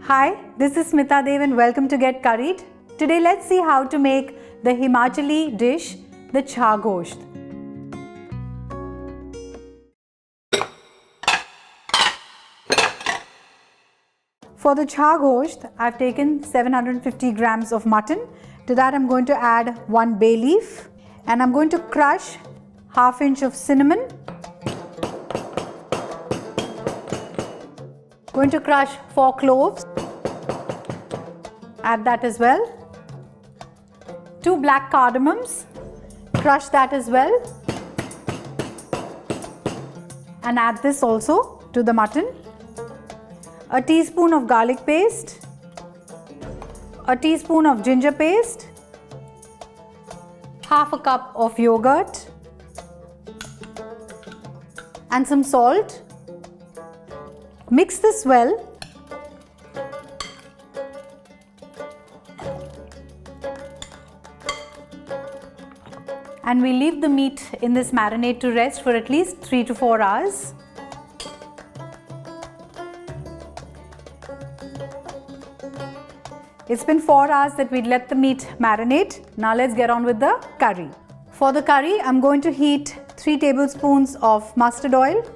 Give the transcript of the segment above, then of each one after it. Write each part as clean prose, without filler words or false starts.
Hi, this is Smita Deo and welcome to Get Curried. Today let's see how to make the Himachali dish, the Chha Gosht. For the Chha Gosht, I've taken 750 grams of mutton. To that I'm going to add 1 bay leaf and I'm going to crush ½ inch of cinnamon. Going to crush 4 cloves. Add that as well. 2 black cardamoms. Crush that as well. And add this also to the mutton. A teaspoon of garlic paste. A teaspoon of ginger paste. Half a cup of yogurt. And some salt. Mix this well. And we leave the meat in this marinade to rest for at least 3 to 4 hours. It's been 4 hours that we let the meat marinate. Now let's get on with the curry. For the curry, I'm going to heat 3 tablespoons of mustard oil.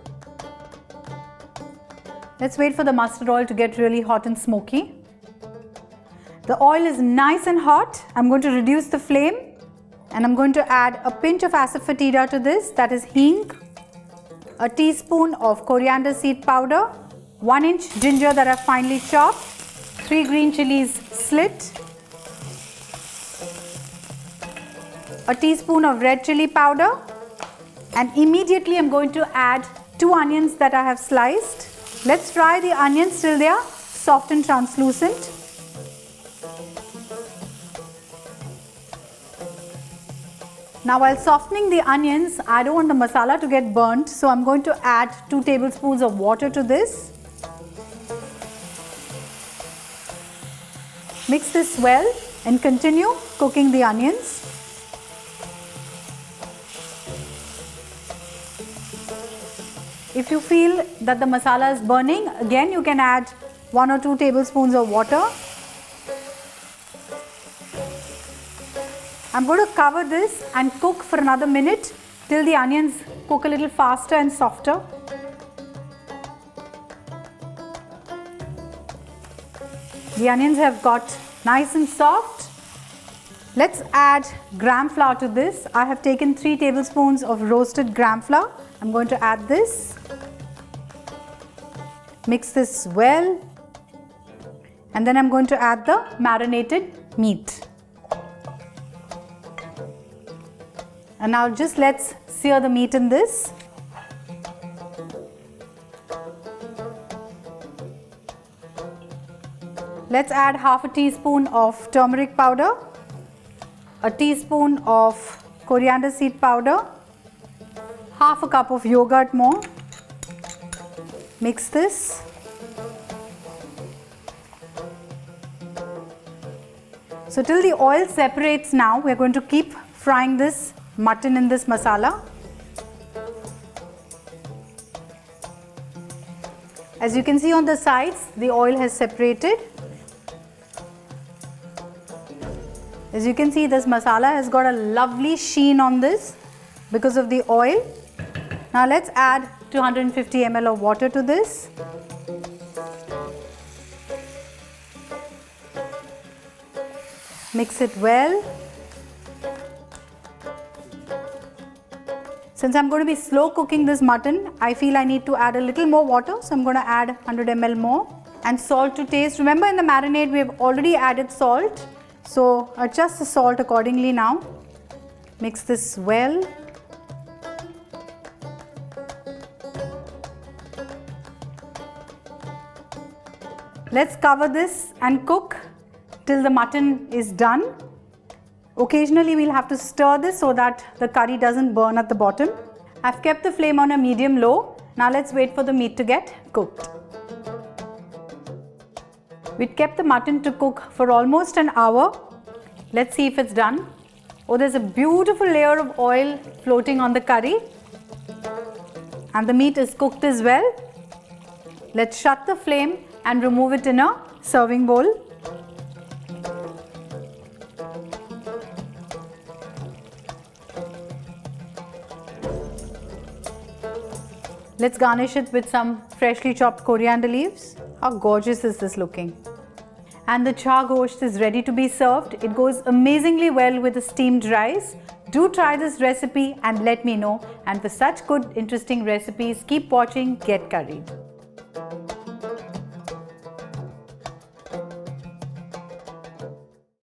Let's wait for the mustard oil to get really hot and smoky. The oil is nice and hot. I'm going to reduce the flame and I'm going to add a pinch of Asafoetida to this, that is hing, a teaspoon of coriander seed powder, 1 inch ginger that I've finely chopped, 3 green chillies slit, a teaspoon of red chilli powder, and immediately I'm going to add 2 onions that I have sliced. Let's fry the onions till they are soft and translucent. Now while softening the onions, I don't want the masala to get burnt, so I'm going to add 2 tablespoons of water to this. Mix this well and continue cooking the onions. If you feel that the masala is burning, again you can add 1 or 2 tablespoons of water. I'm going to cover this and cook for another minute till the onions cook a little faster and softer. The onions have got nice and soft. Let's add gram flour to this. I have taken 3 tablespoons of roasted gram flour. I'm going to add this. Mix this well. And then I'm going to add the marinated meat. And now just let's sear the meat in this. Let's add ½ a teaspoon of turmeric powder, a teaspoon of coriander seed powder, ½ a cup of yogurt more. Mix this. So till the oil separates now, we're going to keep frying this mutton in this masala. As you can see on the sides, the oil has separated. As you can see, this masala has got a lovely sheen on this because of the oil. Now let's add 250 ml of water to this. Mix it well. Since I'm going to be slow cooking this mutton, I feel I need to add a little more water, so I'm going to add 100 ml more. And salt to taste. Remember, in the marinade we have already added salt, so adjust the salt accordingly now. Mix this well. Let's cover this and cook till the mutton is done. Occasionally we'll have to stir this so that the curry doesn't burn at the bottom. I've kept the flame on a medium-low. Now let's wait for the meat to get cooked. We've kept the mutton to cook for almost an hour. Let's see if it's done. Oh, there's a beautiful layer of oil floating on the curry. And the meat is cooked as well. Let's shut the flame and remove it in a serving bowl. Let's garnish it with some freshly chopped coriander leaves. How gorgeous is this looking? And the Chha Gosht is ready to be served. It goes amazingly well with the steamed rice. Do try this recipe and let me know. And for such good, interesting recipes, keep watching Get Curried.